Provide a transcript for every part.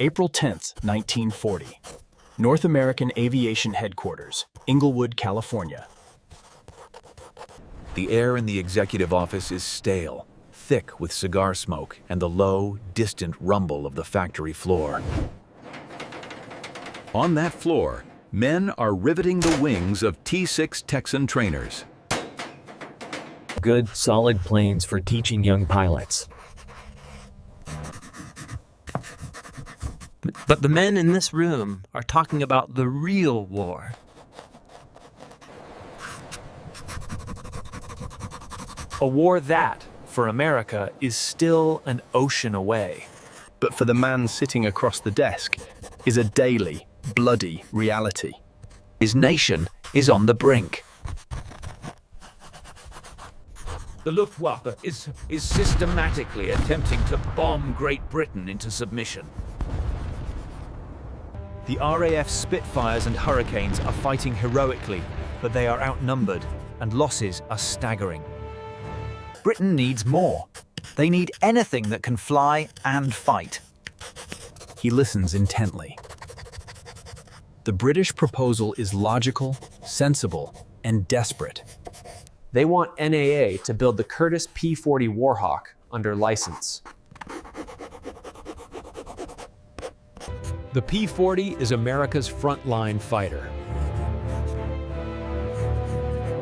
April 10th, 1940. North American Aviation Headquarters, Inglewood, California. The air in the executive office is stale, thick with cigar smoke and the low, distant rumble of the factory floor. On that floor, men are riveting the wings of T-6 Texan trainers. Good, solid planes for teaching young pilots. But the men in this room are talking about the real war. A war that, for America, is still an ocean away. But for the man sitting across the desk, is a daily, bloody reality. His nation is on the brink. The Luftwaffe is systematically attempting to bomb Great Britain into submission. The RAF Spitfires and Hurricanes are fighting heroically, but they are outnumbered, and losses are staggering. Britain needs more. They need anything that can fly and fight. He listens intently. The British proposal is logical, sensible, and desperate. They want NAA to build the Curtiss P-40 Warhawk under license. The P-40 is America's frontline fighter.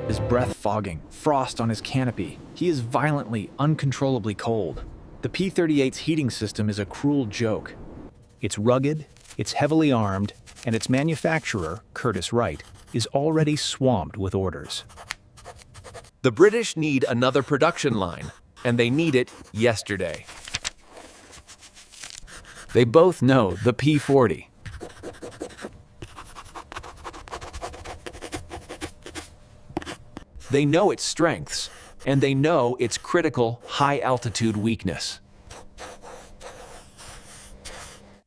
His breath fogging, frost on his canopy. He is violently, uncontrollably cold. The P-38's heating system is a cruel joke. It's rugged, it's heavily armed, and its manufacturer, Curtiss-Wright, is already swamped with orders. The British need another production line, and they need it yesterday. They both know the P-40. They know its strengths, and they know its critical high-altitude weakness.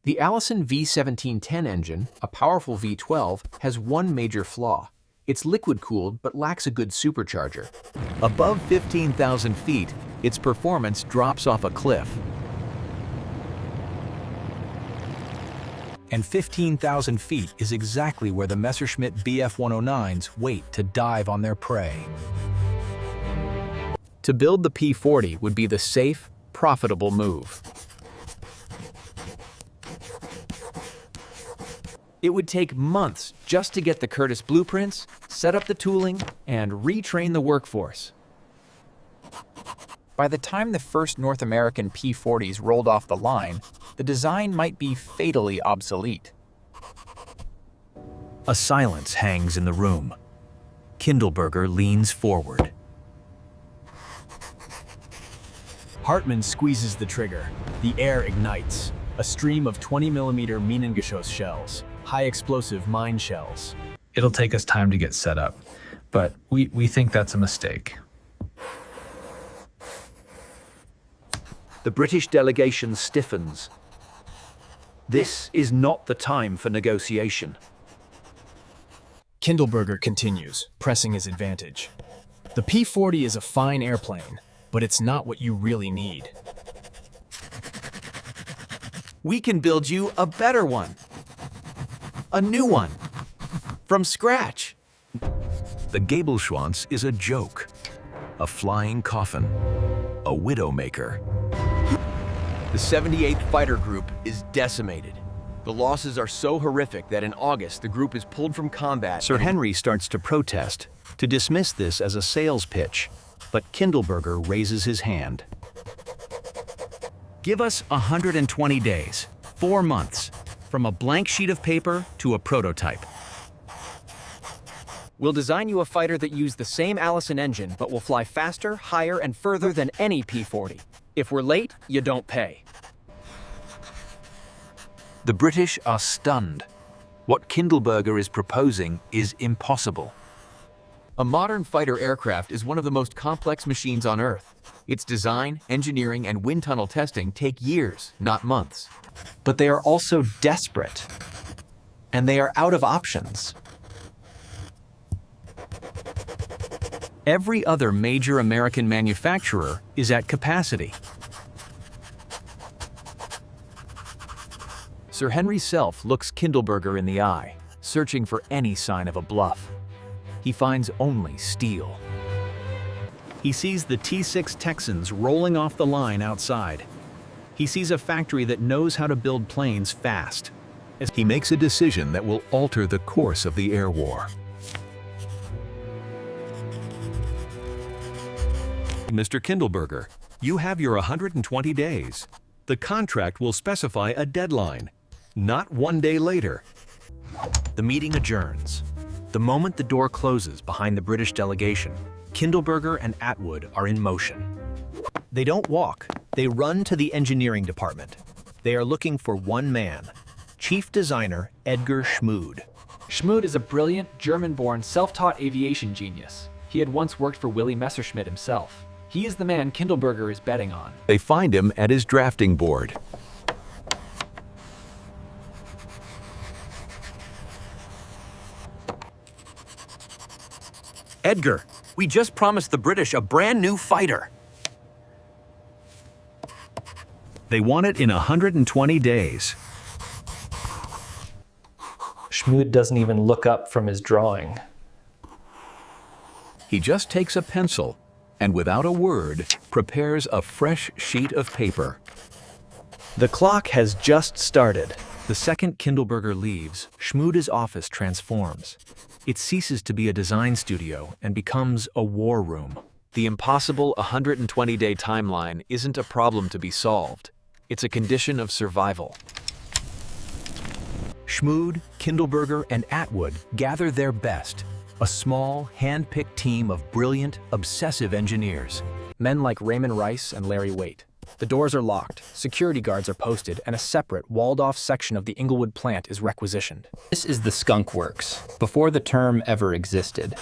The Allison V1710 engine, a powerful V12, has one major flaw. It's liquid-cooled but lacks a good supercharger. Above 15,000 feet, its performance drops off a cliff. And 15,000 feet is exactly where the Messerschmitt Bf-109s wait to dive on their prey. To build the P-40 would be the safe, profitable move. It would take months just to get the Curtiss blueprints, set up the tooling, and retrain the workforce. By the time the first North American P-40s rolled off the line, the design might be fatally obsolete. A silence hangs in the room. Kindleberger leans forward. Hartmann squeezes the trigger. The air ignites. A stream of 20mm Minengeschoss shells, high-explosive mine shells. It'll take us time to get set up, but we think that's a mistake. The British delegation stiffens. This is not the time for negotiation. Kindleberger continues, pressing his advantage. The P-40 is a fine airplane, but it's not what you really need. We can build you a better one. A new one. From scratch. The Gabelschwanz is a joke. A flying coffin. A widowmaker. The 78th Fighter Group is decimated. The losses are so horrific that in August, the group is pulled from combat. Sir Henry starts to protest, to dismiss this as a sales pitch, but Kindleberger raises his hand. Give us 120 days, 4 months, from a blank sheet of paper to a prototype. We'll design you a fighter that uses the same Allison engine, but will fly faster, higher, and further than any P-40. If we're late, you don't pay. The British are stunned. What Kindleberger is proposing is impossible. A modern fighter aircraft is one of the most complex machines on Earth. Its design, engineering, and wind tunnel testing take years, not months. But they are also desperate, and they are out of options. Every other major American manufacturer is at capacity. Sir Henry Self looks Kindleberger in the eye, searching for any sign of a bluff. He finds only steel. He sees the T-6 Texans rolling off the line outside. He sees a factory that knows how to build planes fast. He makes a decision that will alter the course of the air war. Mr. Kindleberger, you have your 120 days. The contract will specify a deadline, not 1 day later. The meeting adjourns. The moment the door closes behind the British delegation, Kindleberger and Atwood are in motion. They don't walk, they run to the engineering department. They are looking for one man, Chief Designer Edgar Schmood. Schmood is a brilliant, German-born, self-taught aviation genius. He had once worked for Willy Messerschmitt himself. He is the man Kindleberger is betting on. They find him at his drafting board. Edgar, we just promised the British a brand new fighter. They want it in 120 days. Schmood doesn't even look up from his drawing. He just takes a pencil and, without a word, prepares a fresh sheet of paper. The clock has just started. The second Kindleberger leaves, Schmood's office transforms. It ceases to be a design studio and becomes a war room. The impossible 120-day timeline isn't a problem to be solved. It's a condition of survival. Schmood, Kindleberger, and Atwood gather their best. A small, hand-picked team of brilliant, obsessive engineers. Men like Raymond Rice and Larry Waite. The doors are locked, security guards are posted, and a separate, walled-off section of the Inglewood plant is requisitioned. This is the Skunk Works, before the term ever existed.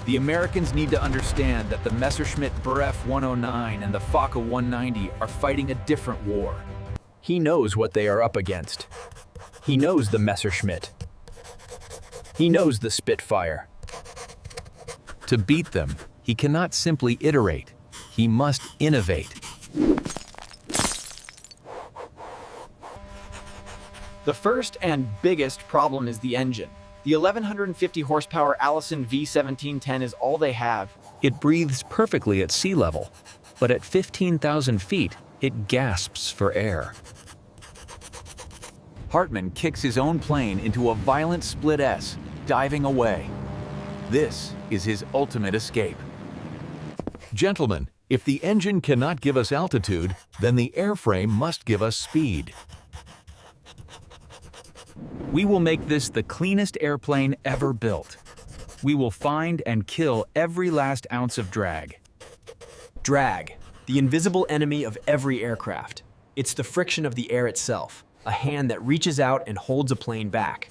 The Americans need to understand that the Messerschmitt Bf 109 and the Fokker 190 are fighting a different war. He knows what they are up against. He knows the Messerschmitt. He knows the Spitfire. To beat them, he cannot simply iterate. He must innovate. The first and biggest problem is the engine. The 1150 horsepower Allison V1710 is all they have. It breathes perfectly at sea level, but at 15,000 feet, it gasps for air. Hartman kicks his own plane into a violent split S, diving away. This is his ultimate escape. Gentlemen, if the engine cannot give us altitude, then the airframe must give us speed. We will make this the cleanest airplane ever built. We will find and kill every last ounce of drag. Drag, the invisible enemy of every aircraft. It's the friction of the air itself, a hand that reaches out and holds a plane back.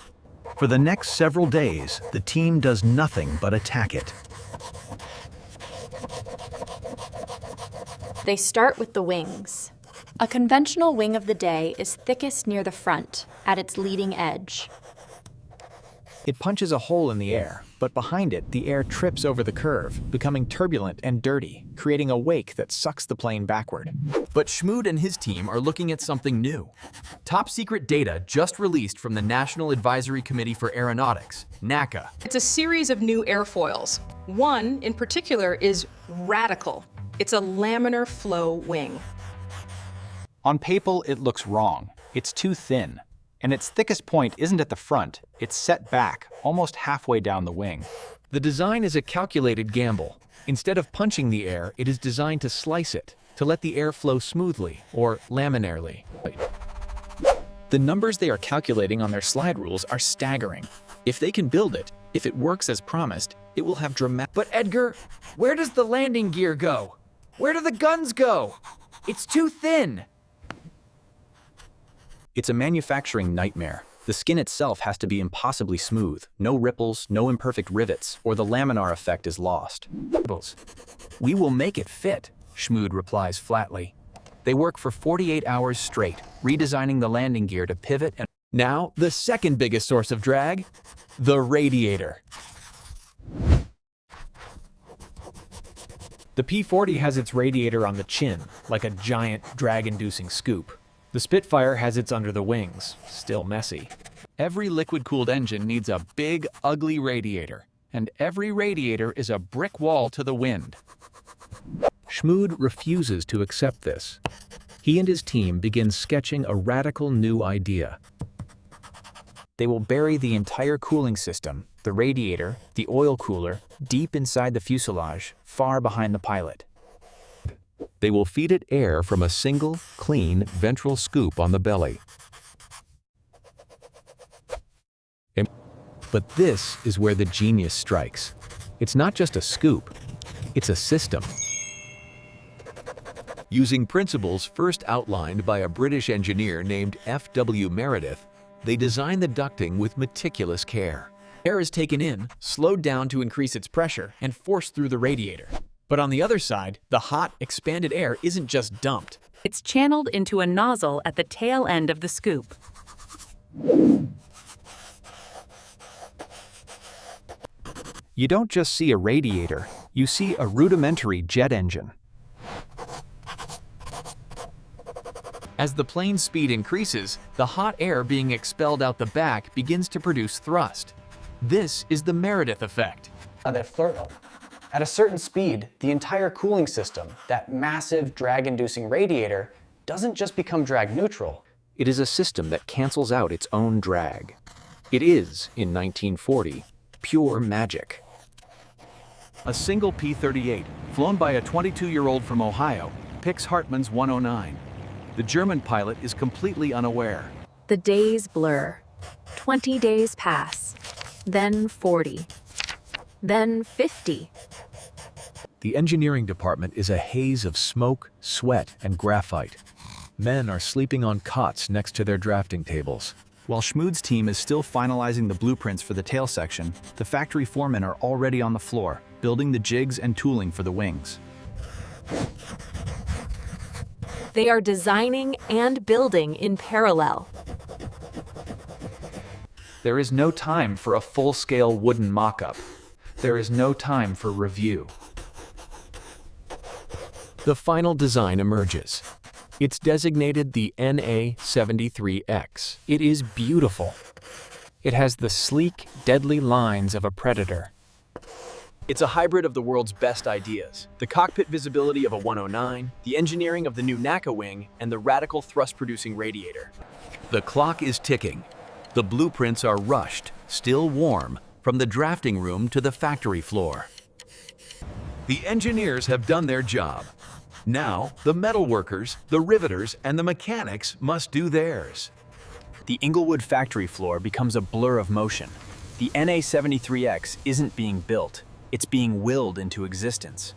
For the next several days, the team does nothing but attack it. They start with the wings. A conventional wing of the day is thickest near the front, at its leading edge. It punches a hole in the air, but behind it, the air trips over the curve, becoming turbulent and dirty, creating a wake that sucks the plane backward. But Schmood and his team are looking at something new. Top secret data just released from the National Advisory Committee for Aeronautics, NACA. It's a series of new airfoils. One, in particular, is radical. It's a laminar flow wing. On paper, it looks wrong. It's too thin. And its thickest point isn't at the front, it's set back, almost halfway down the wing. The design is a calculated gamble. Instead of punching the air, it is designed to slice it, to let the air flow smoothly, or laminarly. The numbers they are calculating on their slide rules are staggering. If they can build it, if it works as promised, it will have dramatic— But Edgar, where does the landing gear go? Where do the guns go? It's too thin. It's a manufacturing nightmare. The skin itself has to be impossibly smooth, no ripples, no imperfect rivets, or the laminar effect is lost. We will make it fit, Schmood replies flatly. They work for 48 hours straight, redesigning the landing gear to pivot and— Now, the second biggest source of drag, the radiator. The P-40 has its radiator on the chin, like a giant, drag-inducing scoop. The Spitfire has its under the wings, still messy. Every liquid-cooled engine needs a big, ugly radiator, and every radiator is a brick wall to the wind. Schmood refuses to accept this. He and his team begin sketching a radical new idea. They will bury the entire cooling system, the radiator, the oil cooler, deep inside the fuselage, far behind the pilot. They will feed it air from a single, clean, ventral scoop on the belly. But this is where the genius strikes. It's not just a scoop, it's a system. Using principles first outlined by a British engineer named F.W. Meredith, they designed the ducting with meticulous care. Air is taken in, slowed down to increase its pressure, and forced through the radiator. But on the other side, the hot, expanded air isn't just dumped. It's channeled into a nozzle at the tail end of the scoop. You don't just see a radiator, you see a rudimentary jet engine. As the plane's speed increases, the hot air being expelled out the back begins to produce thrust. This is the Meredith effect. At a certain speed, the entire cooling system, that massive drag-inducing radiator, doesn't just become drag neutral. It is a system that cancels out its own drag. It is, in 1940, pure magic. A single P-38, flown by a 22-year-old from Ohio, picks Hartmann's 109. The German pilot is completely unaware. The days blur. 20 days pass. Then 40. Then 50. The engineering department is a haze of smoke, sweat, and graphite. Men are sleeping on cots next to their drafting tables. While Schmood's team is still finalizing the blueprints for the tail section, the factory foremen are already on the floor, building the jigs and tooling for the wings. They are designing and building in parallel. There is no time for a full-scale wooden mock-up. There is no time for review. The final design emerges. It's designated the NA-73X. It is beautiful. It has the sleek, deadly lines of a Predator. It's a hybrid of the world's best ideas. The cockpit visibility of a 109, the engineering of the new NACA wing, and the radical thrust-producing radiator. The clock is ticking. The blueprints are rushed, still warm, from the drafting room to the factory floor. The engineers have done their job. Now, the metalworkers, the riveters, and the mechanics must do theirs. The Inglewood factory floor becomes a blur of motion. The NA-73X isn't being built. It's being willed into existence.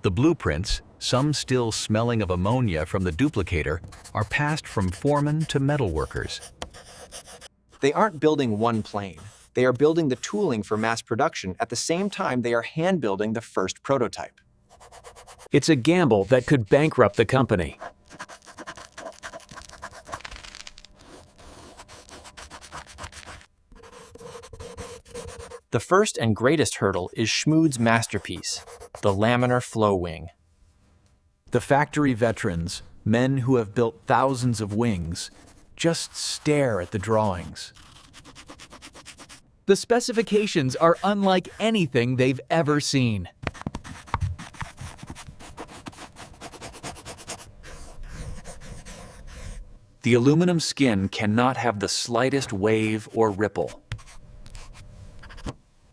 The blueprints, some still smelling of ammonia from the duplicator, are passed from foremen to metalworkers. They aren't building one plane. They are building the tooling for mass production at the same time they are hand-building the first prototype. It's a gamble that could bankrupt the company. The first and greatest hurdle is Schmood's masterpiece, the laminar flow wing. The factory veterans, men who have built thousands of wings, just stare at the drawings. The specifications are unlike anything they've ever seen. The aluminum skin cannot have the slightest wave or ripple.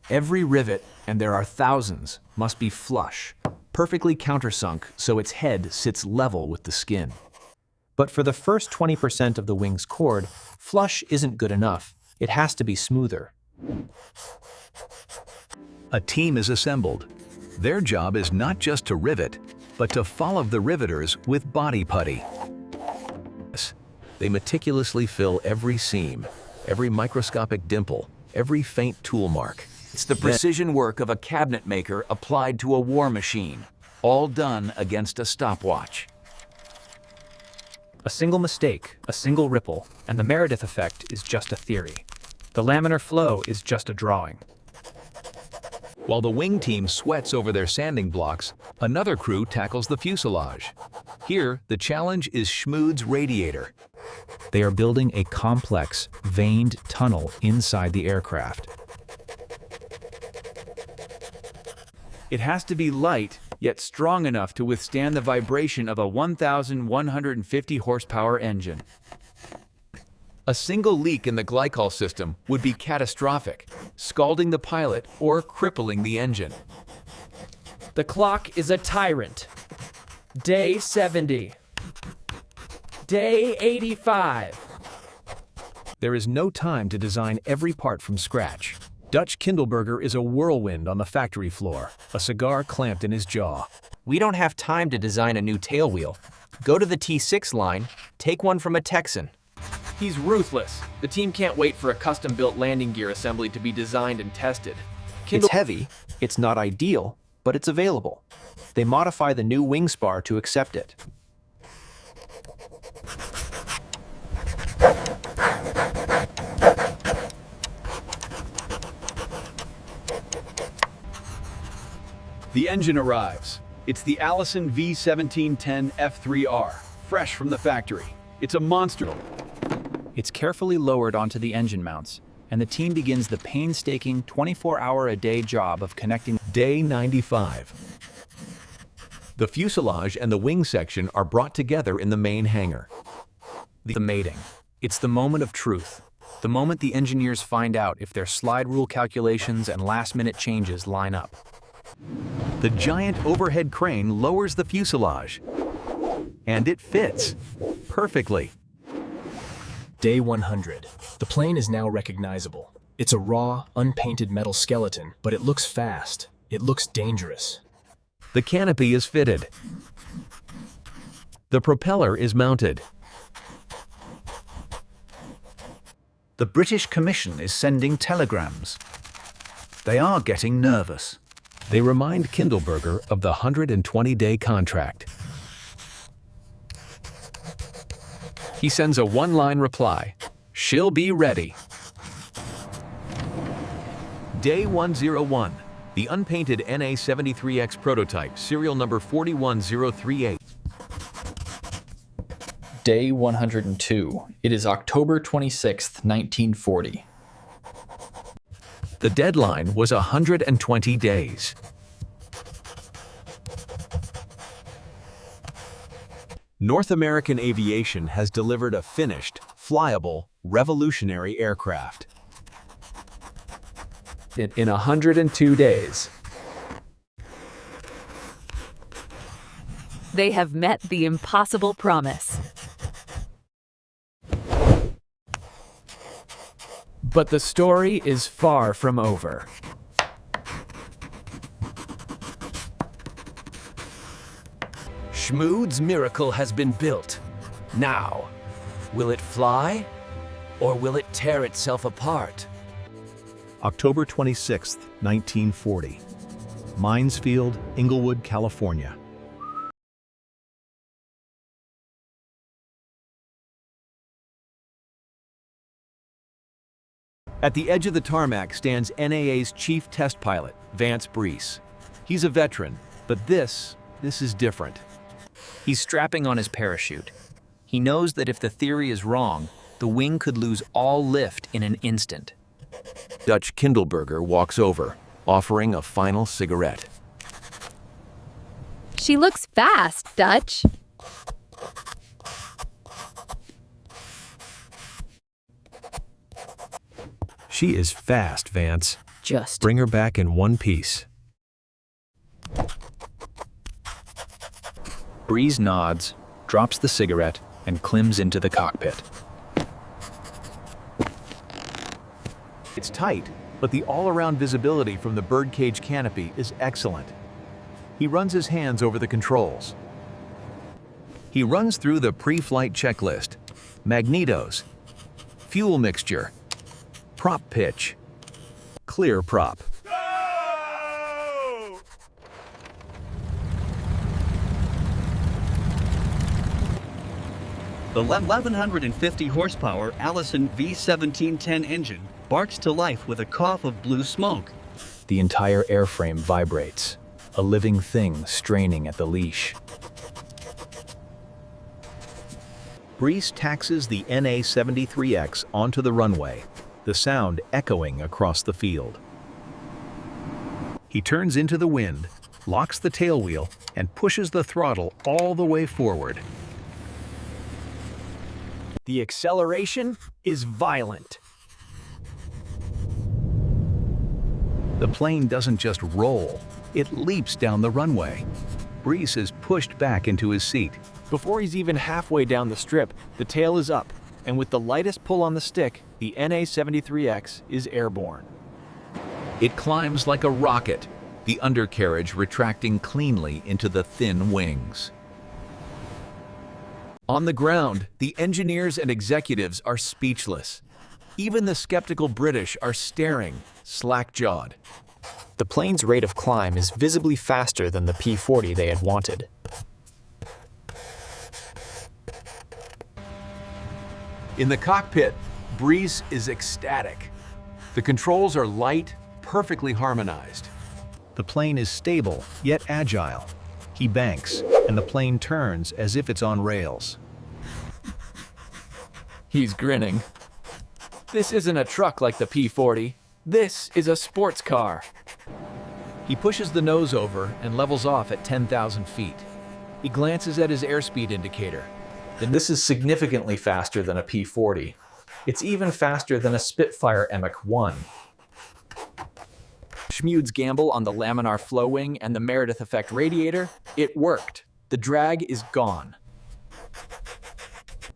Every rivet, and there are thousands, must be flush, perfectly countersunk so its head sits level with the skin. But for the first 20% of the wing's chord, flush isn't good enough. It has to be smoother. A team is assembled. Their job is not just to rivet, but to follow the riveters with body putty. They meticulously fill every seam, every microscopic dimple, every faint tool mark. It's the precision work of a cabinet maker applied to a war machine, all done against a stopwatch. A single mistake, a single ripple, and the Meredith effect is just a theory. The laminar flow is just a drawing. While the wing team sweats over their sanding blocks, another crew tackles the fuselage. Here, the challenge is Schmood's radiator. They are building a complex, veined tunnel inside the aircraft. It has to be light, yet strong enough to withstand the vibration of a 1,150 horsepower engine. A single leak in the glycol system would be catastrophic, scalding the pilot or crippling the engine. The clock is a tyrant. Day 70. Day 85. There is no time to design every part from scratch. Dutch Kindleberger is a whirlwind on the factory floor, a cigar clamped in his jaw. We don't have time to design a new tailwheel. Go to the T6 line, take one from a Texan. He's ruthless. The team can't wait for a custom-built landing gear assembly to be designed and tested. It's heavy, it's not ideal, but it's available. They modify the new wing spar to accept it. The engine arrives. It's the Allison V1710 F3R, fresh from the factory. It's a monster. It's carefully lowered onto the engine mounts, and the team begins the painstaking 24-hour-a-day job of connecting. Day 95. The fuselage and the wing section are brought together in the main hangar. The mating. It's the moment of truth. The moment the engineers find out if their slide rule calculations and last-minute changes line up. The giant overhead crane lowers the fuselage, and it fits perfectly. Day 100. The plane is now recognizable. It's a raw, unpainted metal skeleton, but it looks fast. It looks dangerous. The canopy is fitted. The propeller is mounted. The British Commission is sending telegrams. They are getting nervous. They remind Kindleberger of the 120-day contract. He sends a one-line reply. She'll be ready. Day 101. The unpainted NA-73X prototype, serial number 41038. Day 102. It is October 26th, 1940. The deadline was 120 days. North American Aviation has delivered a finished, flyable, revolutionary aircraft. In 102 days. They have met the impossible promise. But the story is far from over. Schmood's miracle has been built. Now, will it fly, or will it tear itself apart? October 26, 1940. Mines Field, Inglewood, California. At the edge of the tarmac stands NAA's chief test pilot, Vance Brees. He's a veteran, but this is different. He's strapping on his parachute. He knows that if the theory is wrong, the wing could lose all lift in an instant. Dutch Kindleberger walks over, offering a final cigarette. She looks fast, Dutch. She is fast, Vance. Just bring her back in one piece. Breeze nods, drops the cigarette, and climbs into the cockpit. It's tight, but the all-around visibility from the birdcage canopy is excellent. He runs his hands over the controls. He runs through the pre-flight checklist: magnetos, fuel mixture, prop pitch, clear prop. The 1,150 horsepower Allison V1710 engine barks to life with a cough of blue smoke. The entire airframe vibrates, a living thing straining at the leash. Brees taxis the NA-73X onto the runway, the sound echoing across the field. He turns into the wind, locks the tailwheel, and pushes the throttle all the way forward. The acceleration is violent. The plane doesn't just roll, it leaps down the runway. Brees is pushed back into his seat. Before he's even halfway down the strip, the tail is up, and with the lightest pull on the stick, the NA-73X is airborne. It climbs like a rocket, the undercarriage retracting cleanly into the thin wings. On the ground, the engineers and executives are speechless. Even the skeptical British are staring, slack-jawed. The plane's rate of climb is visibly faster than the P-40 they had wanted. In the cockpit, Brees is ecstatic. The controls are light, perfectly harmonized. The plane is stable, yet agile. He banks, and the plane turns as if it's on rails. He's grinning. This isn't a truck like the P-40. This is a sports car. He pushes the nose over and levels off at 10,000 feet. He glances at his airspeed indicator. Then this is significantly faster than a P-40. It's even faster than a Spitfire Mach-1. Schmude's gamble on the laminar flow wing and the Meredith effect radiator, it worked. The drag is gone.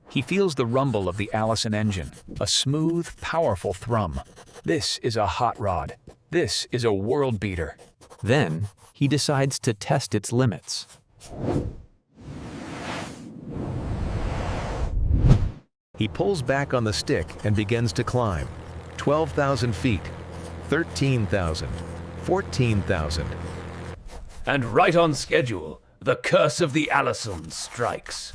He feels the rumble of the Allison engine, a smooth, powerful thrum. This is a hot rod. This is a world beater. Then, he decides to test its limits. He pulls back on the stick and begins to climb. 12,000 feet, 13,000, 14,000. And right on schedule, the curse of the Allison strikes.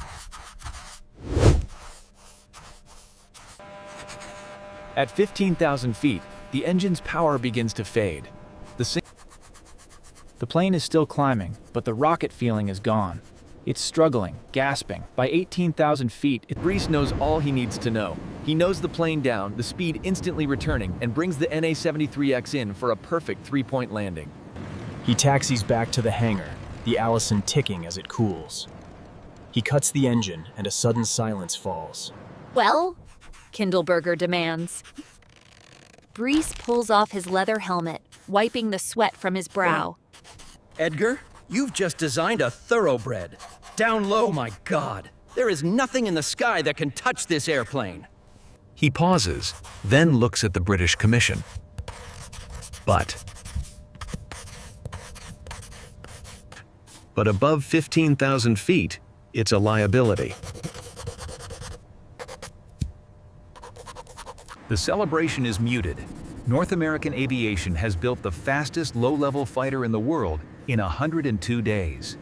At 15,000 feet, the engine's power begins to fade. The plane is still climbing, but the rocket feeling is gone. It's struggling, gasping. By 18,000 feet, Brees knows all he needs to know. He knows the plane down, the speed instantly returning, and brings the NA-73X in for a perfect three-point landing. He taxis back to the hangar, the Allison ticking as it cools. He cuts the engine, and a sudden silence falls. Well, Kindleberger demands. Brees pulls off his leather helmet, wiping the sweat from his brow. Edgar, you've just designed a thoroughbred. Down low, my God. There is nothing in the sky that can touch this airplane. He pauses, then looks at the British Commission. But above 15,000 feet, it's a liability. The celebration is muted. North American Aviation has built the fastest low-level fighter in the world in 102 days.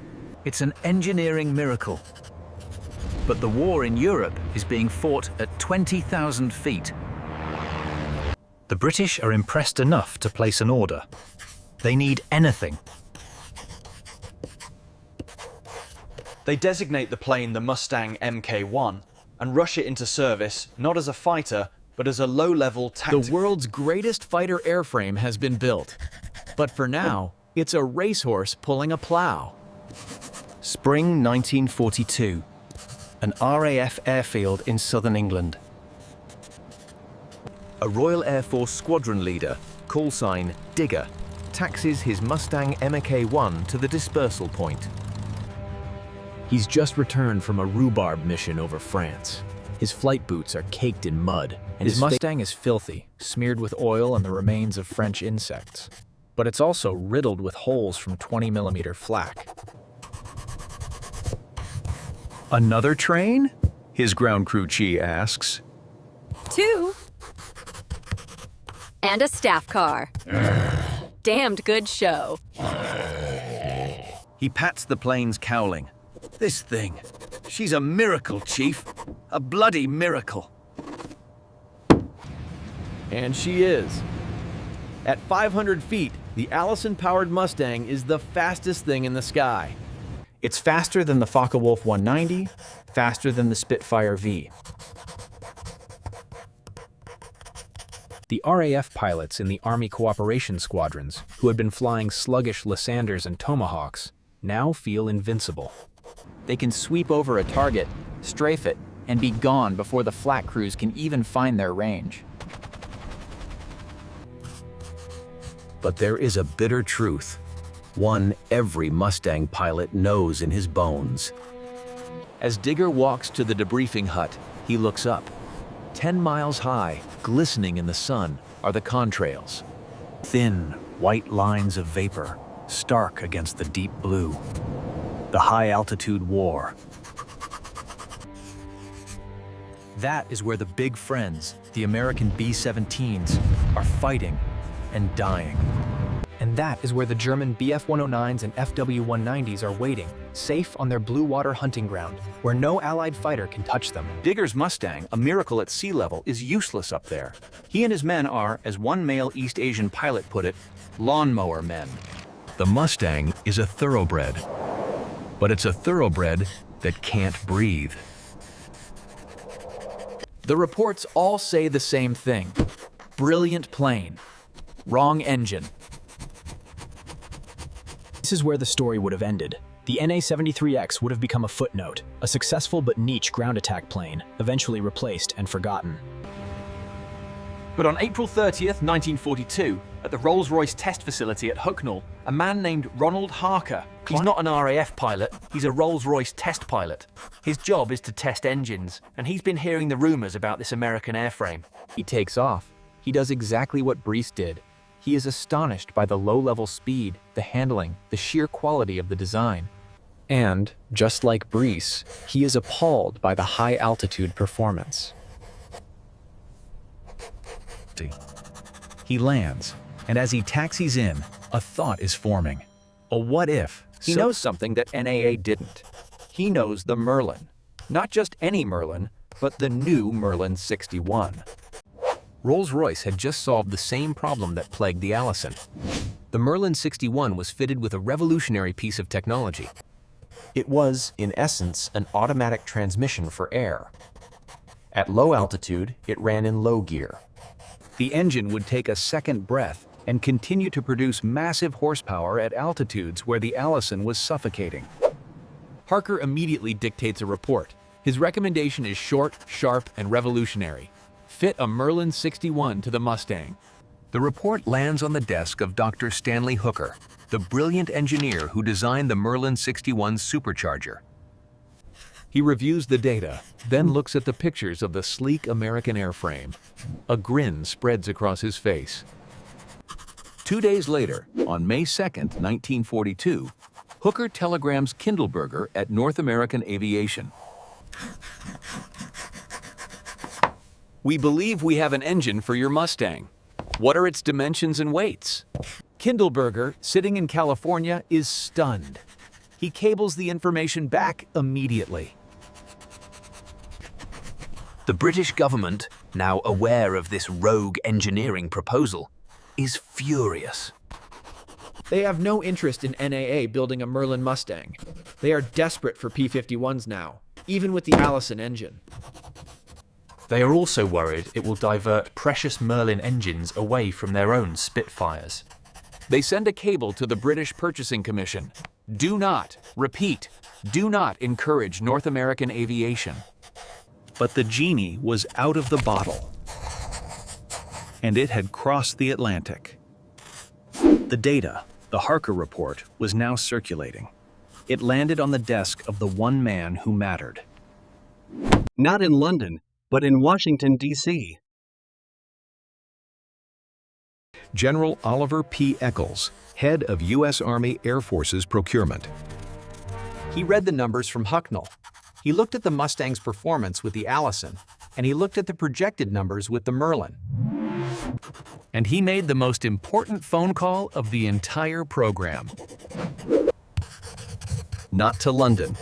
It's an engineering miracle. But the war in Europe is being fought at 20,000 feet. The British are impressed enough to place an order. They need anything. They designate the plane the Mustang Mk1 and rush it into service not as a fighter, but as a low-level tactical. The world's greatest fighter airframe has been built. But for now, it's a racehorse pulling a plow. Spring 1942. An RAF airfield in southern England. A Royal Air Force squadron leader, call sign Digger, taxis his Mustang Mk1 to the dispersal point. He's just returned from a rhubarb mission over France. His flight boots are caked in mud, and his Mustang is filthy, smeared with oil and the remains of French insects. But it's also riddled with holes from 20mm flak. Another train? His ground crew chief asks. 2. And a staff car. Damned good show. He pats the plane's cowling. This thing, she's a miracle, Chief. A bloody miracle. And she is. At 500 feet, The Allison-powered Mustang is the fastest thing in the sky. It's faster than the Focke-Wulf 190, faster than the Spitfire V. The RAF pilots in the Army Cooperation Squadrons, who had been flying sluggish Lyssanders and Tomahawks, now feel invincible. They can sweep over a target, strafe it, and be gone before the flak crews can even find their range. But there is a bitter truth, one every Mustang pilot knows in his bones. As Digger walks to the debriefing hut, he looks up. 10 miles high, glistening in the sun, are the contrails. Thin, white lines of vapor, stark against the deep blue. The high-altitude war. That is where the big friends, the American B-17s, are fighting and dying. And that is where the German Bf-109s and FW-190s are waiting, safe on their blue water hunting ground, where no Allied fighter can touch them. Digger's Mustang, a miracle at sea level, is useless up there. He and his men are, as one male East Asian pilot put it, lawnmower men. The Mustang is a thoroughbred, but it's a thoroughbred that can't breathe. The reports all say the same thing. Brilliant plane. Wrong engine. This is where the story would have ended. The NA-73X would have become a footnote, a successful but niche ground attack plane, eventually replaced and forgotten. But on April 30th, 1942, at the Rolls-Royce test facility at Hucknall, a man named Ronald Harker. He's not an RAF pilot, he's a Rolls-Royce test pilot. His job is to test engines, and he's been hearing the rumors about this American airframe. He takes off. He does exactly what Brees did. He is astonished by the low-level speed, the handling, the sheer quality of the design. And, just like Brees, he is appalled by the high-altitude performance. He lands, and as he taxis in, a thought is forming. A what if? He knows something that NAA didn't. He knows the Merlin. Not just any Merlin, but the new Merlin 61. Rolls-Royce had just solved the same problem that plagued the Allison. The Merlin 61 was fitted with a revolutionary piece of technology. It was, in essence, an automatic transmission for air. At low altitude, it ran in low gear. The engine would take a second breath and continue to produce massive horsepower at altitudes where the Allison was suffocating. Harker immediately dictates a report. His recommendation is short, sharp, and revolutionary. Fit a Merlin 61 to the Mustang. The report lands on the desk of Dr. Stanley Hooker, the brilliant engineer who designed the Merlin 61 supercharger. He reviews the data, then looks at the pictures of the sleek American airframe. A grin spreads across his face. 2 days later, on May 2nd, 1942, Hooker telegrams Kindleberger at North American Aviation. We believe we have an engine for your Mustang. What are its dimensions and weights? Kindleberger, sitting in California, is stunned. He cables the information back immediately. The British government, now aware of this rogue engineering proposal, is furious. They have no interest in NAA building a Merlin Mustang. They are desperate for P-51s now, even with the Allison engine. They are also worried it will divert precious Merlin engines away from their own Spitfires. They send a cable to the British Purchasing Commission. Do not, repeat, do not encourage North American aviation. But the genie was out of the bottle, and it had crossed the Atlantic. The data, the Harker report, was now circulating. It landed on the desk of the one man who mattered. Not in London, but in Washington, D.C. General Oliver P. Eccles, head of U.S. Army Air Forces procurement. He read the numbers from Hucknall. He looked at the Mustang's performance with the Allison, and he looked at the projected numbers with the Merlin. And he made the most important phone call of the entire program. Not to London,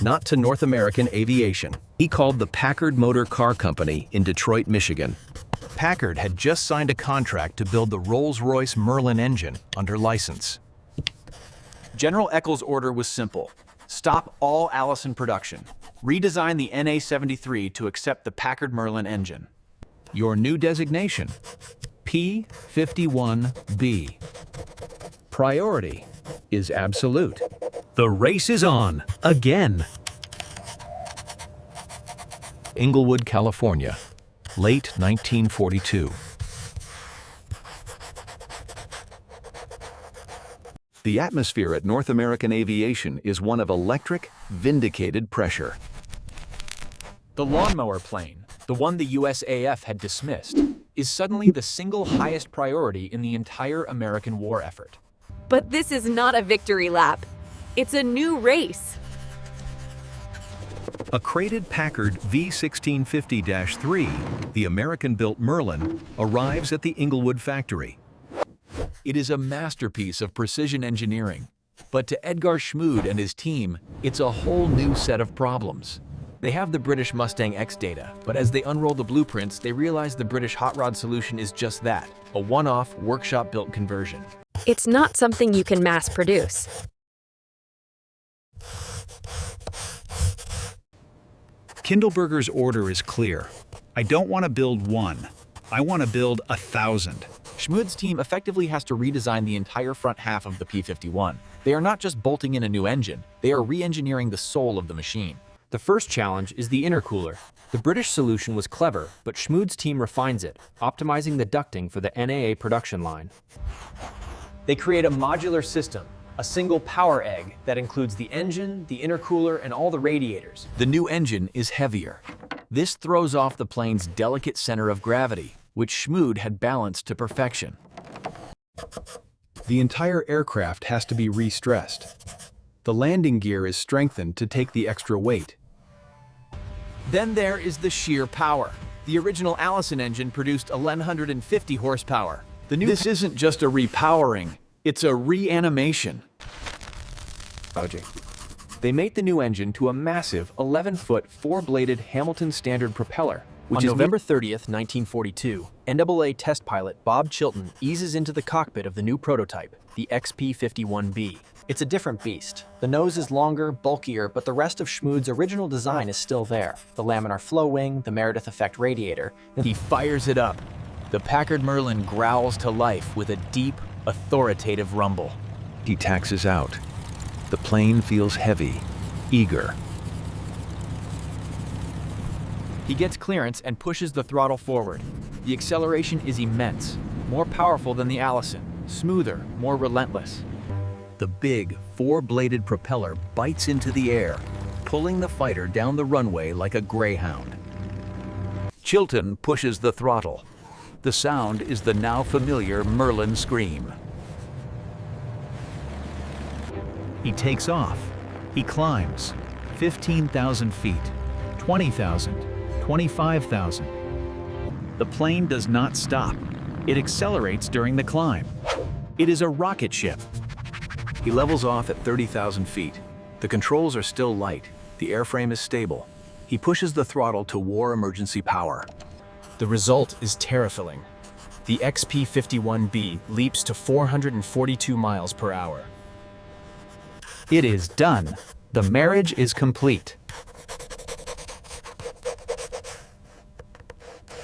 not to North American Aviation. He called the Packard Motor Car Company in Detroit, Michigan. Packard had just signed a contract to build the Rolls-Royce Merlin engine under license. General Eckel's order was simple. Stop all Allison production. Redesign the NA-73 to accept the Packard Merlin engine. Your new designation, P-51B. Priority is absolute. The race is on, again. Inglewood, California, late 1942. The atmosphere at North American Aviation is one of electric, vindicated pressure. The lawnmower plane, the one the USAF had dismissed, is suddenly the single highest priority in the entire American war effort. But this is not a victory lap. It's a new race. A crated Packard V1650-3, the American-built Merlin, arrives at the Inglewood factory. It is a masterpiece of precision engineering. But to Edgar Schmood and his team, it's a whole new set of problems. They have the British Mustang X data, but as they unroll the blueprints, they realize the British hot rod solution is just that, a one-off, workshop-built conversion. It's not something you can mass produce. Kindleberger's order is clear. I don't want to build one. I want to build 1,000. Schmood's team effectively has to redesign the entire front half of the P-51. They are not just bolting in a new engine, they are re-engineering the soul of the machine. The first challenge is the intercooler. The British solution was clever, but Schmood's team refines it, optimizing the ducting for the NAA production line. They create a modular system, a single power egg that includes the engine, the intercooler, and all the radiators. The new engine is heavier. This throws off the plane's delicate center of gravity, which Schmood had balanced to perfection. The entire aircraft has to be re-stressed. The landing gear is strengthened to take the extra weight. Then there is the sheer power. The original Allison engine produced 1,150 horsepower. This isn't just a repowering, it's a reanimation. They made the new engine to a massive 11-foot, four-bladed Hamilton Standard propeller. On November 30th, 1942, NAA test pilot Bob Chilton eases into the cockpit of the new prototype, the XP-51B. It's a different beast. The nose is longer, bulkier, but the rest of Schmood's original design is still there. The laminar flow wing, the Meredith effect radiator. He fires it up. The Packard Merlin growls to life with a deep, authoritative rumble. He taxis out. The plane feels heavy, eager. He gets clearance and pushes the throttle forward. The acceleration is immense, more powerful than the Allison, smoother, more relentless. The big, four-bladed propeller bites into the air, pulling the fighter down the runway like a greyhound. Chilton pushes the throttle. The sound is the now familiar Merlin scream. He takes off. He climbs. 15,000 feet, 20,000, 25,000. The plane does not stop. It accelerates during the climb. It is a rocket ship. He levels off at 30,000 feet. The controls are still light. The airframe is stable. He pushes the throttle to war emergency power. The result is terrifying. The XP-51B leaps to 442 miles per hour. It is done. The marriage is complete.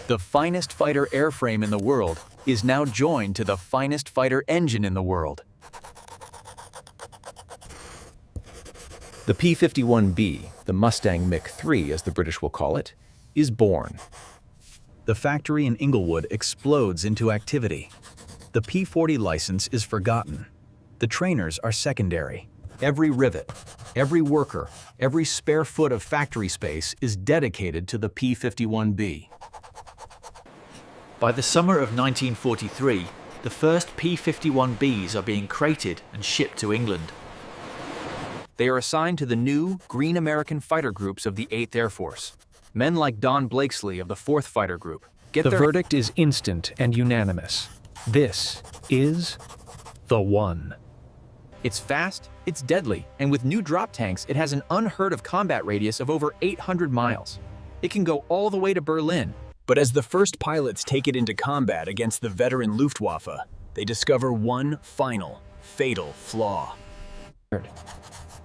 The finest fighter airframe in the world is now joined to the finest fighter engine in the world. The P-51B, the Mustang Mach-3 as the British will call it, is born. The factory in Inglewood explodes into activity. The P-40 license is forgotten. The trainers are secondary. Every rivet, every worker, every spare foot of factory space is dedicated to the P-51B. By the summer of 1943, the first P-51Bs are being crated and shipped to England. They are assigned to the new Green American Fighter Groups of the 8th Air Force. Men like Don Blakesley of the 4th Fighter Group. The verdict is instant and unanimous. This is the one. It's fast, it's deadly, and with new drop tanks, it has an unheard of combat radius of over 800 miles. It can go all the way to Berlin. But as the first pilots take it into combat against the veteran Luftwaffe, they discover one final, fatal flaw.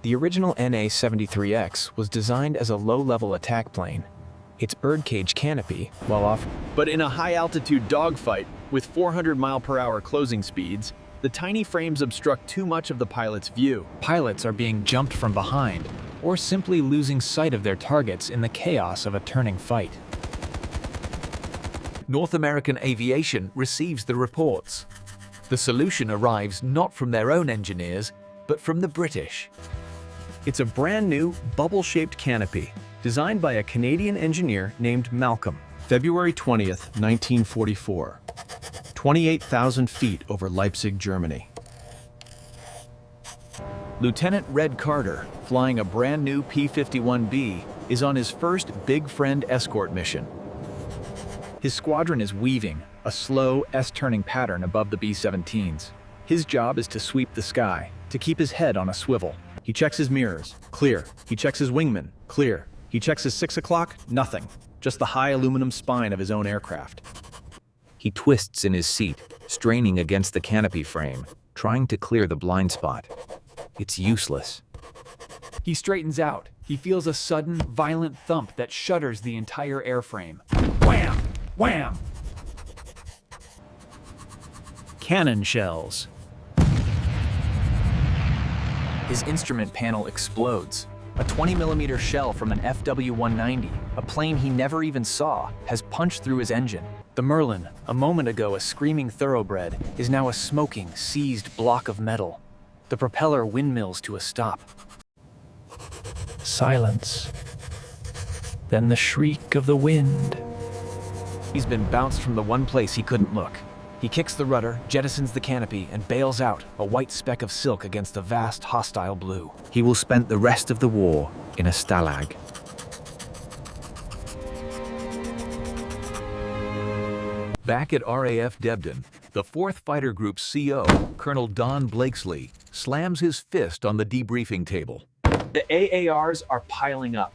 The original NA-73X was designed as a low-level attack plane. Its birdcage canopy, while off, but in a high-altitude dogfight with 400-mile-per-hour closing speeds, the tiny frames obstruct too much of the pilot's view. Pilots are being jumped from behind, or simply losing sight of their targets in the chaos of a turning fight. North American Aviation receives the reports. The solution arrives not from their own engineers, but from the British. It's a brand new, bubble-shaped canopy, designed by a Canadian engineer named Malcolm. February 20th, 1944. 28,000 feet over Leipzig, Germany. Lieutenant Red Carter, flying a brand new P-51B, is on his first Big Friend escort mission. His squadron is weaving, a slow S-turning pattern above the B-17s. His job is to sweep the sky, to keep his head on a swivel. He checks his mirrors, clear. He checks his wingman, clear. He checks his 6 o'clock, nothing. Just the high aluminum spine of his own aircraft. He twists in his seat, straining against the canopy frame, trying to clear the blind spot. It's useless. He straightens out. He feels a sudden, violent thump that shudders the entire airframe. Wham! Wham! Cannon shells. His instrument panel explodes. A 20mm shell from an FW-190, a plane he never even saw, has punched through his engine. The Merlin, a moment ago a screaming thoroughbred, is now a smoking, seized block of metal. The propeller windmills to a stop. Silence. Then the shriek of the wind. He's been bounced from the one place he couldn't look. He kicks the rudder, jettisons the canopy, and bails out, a white speck of silk against the vast, hostile blue. He will spend the rest of the war in a stalag. Back at RAF Debden, the 4th Fighter Group's CO, Colonel Don Blakesley, slams his fist on the debriefing table. The AARs are piling up.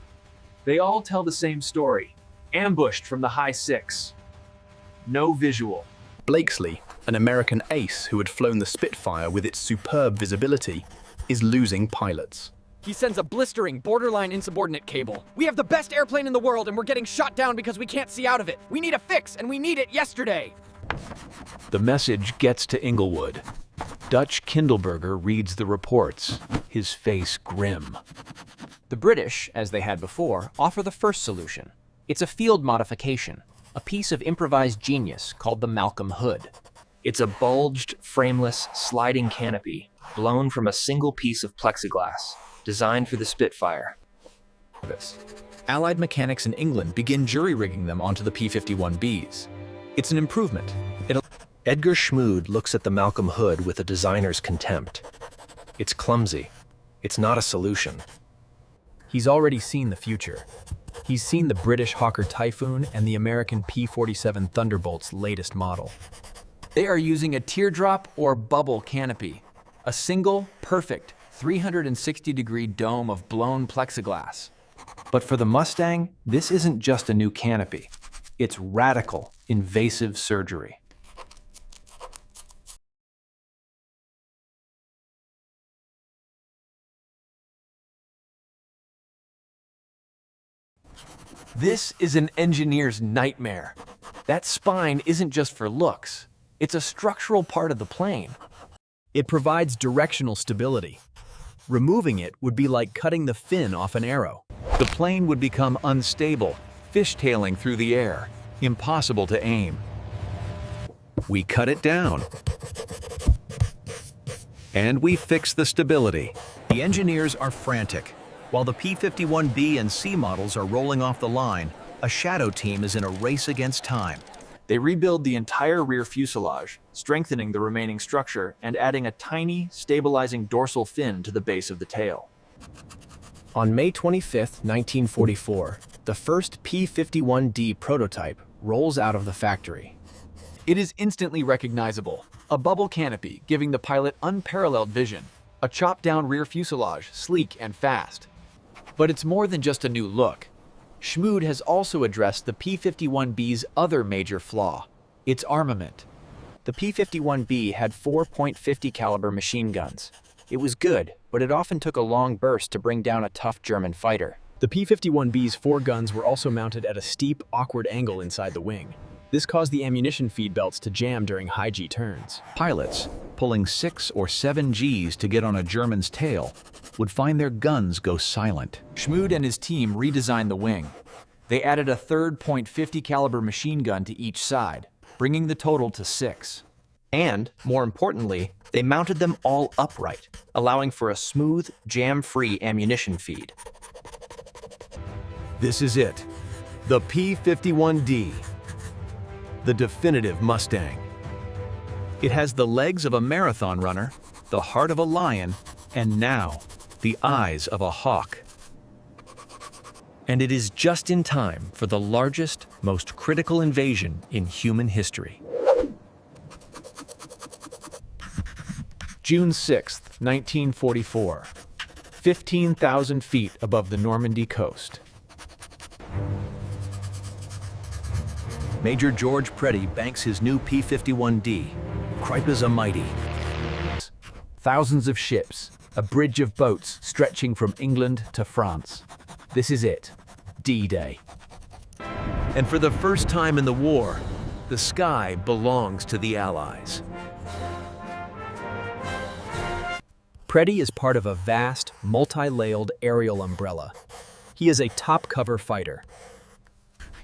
They all tell the same story. Ambushed from the high 6. No visual. Blakesley, an American ace who had flown the Spitfire with its superb visibility, is losing pilots. He sends a blistering, borderline insubordinate cable. We have the best airplane in the world and we're getting shot down because we can't see out of it. We need a fix and we need it yesterday. The message gets to Inglewood. Dutch Kindleberger reads the reports, his face grim. The British, as they had before, offer the first solution. It's a field modification, a piece of improvised genius called the Malcolm Hood. It's a bulged, frameless, sliding canopy, blown from a single piece of plexiglass, designed for the Spitfire. Allied mechanics in England begin jury-rigging them onto the P-51Bs. It's an improvement. Edgar Schmood looks at the Malcolm Hood with a designer's contempt. It's clumsy. It's not a solution. He's already seen the future. He's seen the British Hawker Typhoon and the American P-47 Thunderbolt's latest model. They are using a teardrop or bubble canopy, a single, perfect, 360-degree dome of blown plexiglass. But for the Mustang, this isn't just a new canopy. It's radical, invasive surgery. This is an engineer's nightmare. That spine isn't just for looks. It's a structural part of the plane. It provides directional stability. Removing it would be like cutting the fin off an arrow. The plane would become unstable, fishtailing through the air, impossible to aim. We cut it down. And we fix the stability. The engineers are frantic. While the P-51B and C models are rolling off the line, a shadow team is in a race against time. They rebuild the entire rear fuselage, strengthening the remaining structure and adding a tiny, stabilizing dorsal fin to the base of the tail. On May 25, 1944, the first P-51D prototype rolls out of the factory. It is instantly recognizable. A bubble canopy giving the pilot unparalleled vision. A chopped-down rear fuselage, sleek and fast. But it's more than just a new look. Schmood has also addressed the P-51B's other major flaw, its armament. The P-51B had 4.50 caliber machine guns. It was good, but it often took a long burst to bring down a tough German fighter. The P-51B's 4 guns were also mounted at a steep, awkward angle inside the wing. This caused the ammunition feed belts to jam during high G turns. Pilots, pulling 6 or 7 Gs to get on a German's tail, would find their guns go silent. Schmood and his team redesigned the wing. They added a third .50 caliber machine gun to each side, bringing the total to 6. And, more importantly, they mounted them all upright, allowing for a smooth, jam-free ammunition feed. This is it, the P-51D, the definitive Mustang. It has the legs of a marathon runner, the heart of a lion, and now, the eyes of a hawk. And it is just in time for the largest, most critical invasion in human history. June 6, 1944. 15,000 feet above the Normandy coast. Major George Preddy banks his new P-51D. Cripes a mighty. Thousands of ships, a bridge of boats stretching from England to France. This is it, D-Day. And for the first time in the war, the sky belongs to the Allies. Preddy is part of a vast, multi-layered aerial umbrella. He is a top-cover fighter.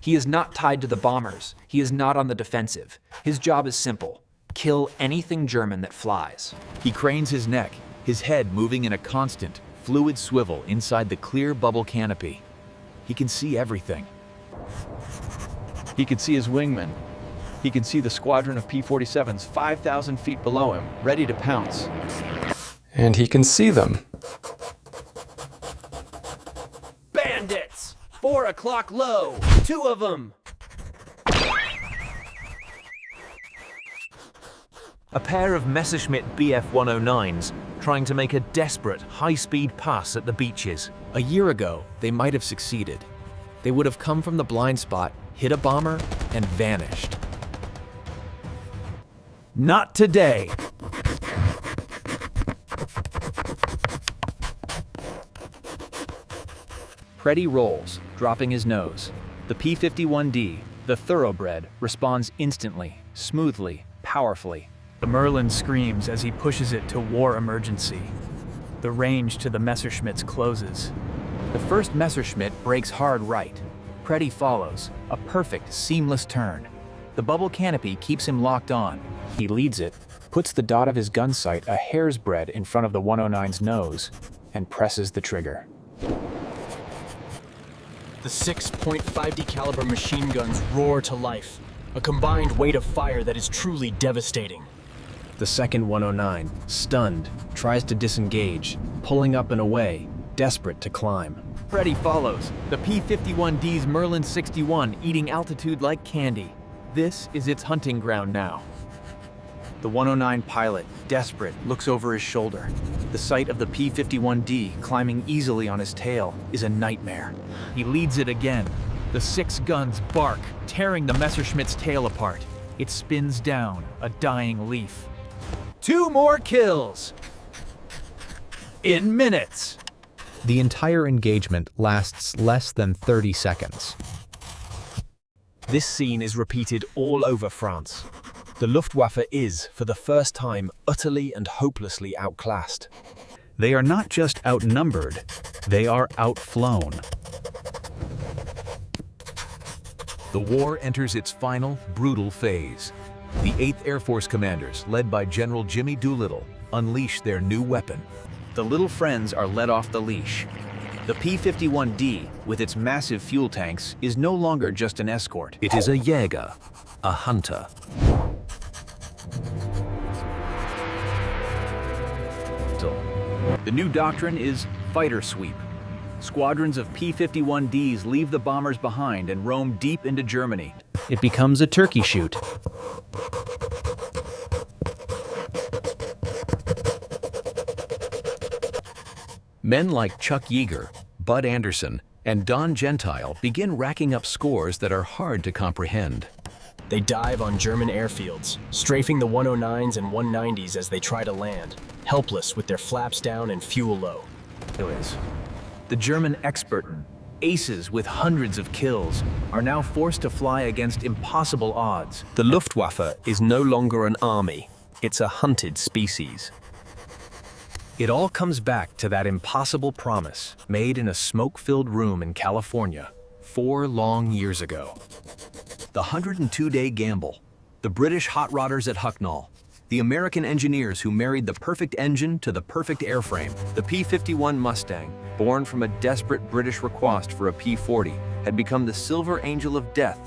He is not tied to the bombers. He is not on the defensive. His job is simple: kill anything German that flies. He cranes his neck, his head moving in a constant, fluid swivel inside the clear bubble canopy. He can see everything. He can see his wingmen. He can see the squadron of P-47s 5,000 feet below him, ready to pounce. And he can see them. Bandits! 4 o'clock low! 2 of them! A pair of Messerschmitt Bf-109s trying to make a desperate, high-speed pass at the beaches. A year ago, they might have succeeded. They would have come from the blind spot, hit a bomber, and vanished. Not today! Preddy rolls, dropping his nose. The P-51D, the thoroughbred, responds instantly, smoothly, powerfully. The Merlin screams as he pushes it to war emergency. The range to the Messerschmitts closes. The first Messerschmitt brakes hard right. Preddy follows, a perfect, seamless turn. The bubble canopy keeps him locked on. He leads it, puts the dot of his gun sight a hair's breadth in front of the 109's nose, and presses the trigger. The 6.50 caliber machine guns roar to life, a combined weight of fire that is truly devastating. The second 109, stunned, tries to disengage, pulling up and away, desperate to climb. Preddy follows, the P-51D's Merlin 61 eating altitude like candy. This is its hunting ground now. The 109 pilot, desperate, looks over his shoulder. The sight of the P-51D climbing easily on his tail is a nightmare. He leads it again. The 6 guns bark, tearing the Messerschmitt's tail apart. It spins down, a dying leaf. 2 more kills! In minutes! The entire engagement lasts less than 30 seconds. This scene is repeated all over France. The Luftwaffe is, for the first time, utterly and hopelessly outclassed. They are not just outnumbered, they are outflown. The war enters its final, brutal phase. The 8th Air Force commanders, led by General Jimmy Doolittle, unleash their new weapon. The little friends are let off the leash. The P-51D, with its massive fuel tanks, is no longer just an escort. It is a Jäger, a hunter. The new doctrine is fighter sweep. Squadrons of P-51Ds leave the bombers behind and roam deep into Germany. It becomes a turkey shoot. Men like Chuck Yeager, Bud Anderson, and Don Gentile begin racking up scores that are hard to comprehend. They dive on German airfields, strafing the 109s and 190s as they try to land, helpless with their flaps down and fuel low. The German Experten, aces with hundreds of kills, are now forced to fly against impossible odds. The Luftwaffe is no longer an army, it's a hunted species. It all comes back to that impossible promise made in a smoke-filled room in California 4 long years ago. The 102-day gamble, the British hot rodders at Hucknall, the American engineers who married the perfect engine to the perfect airframe. The P-51 Mustang, born from a desperate British request for a P-40, had become the silver angel of death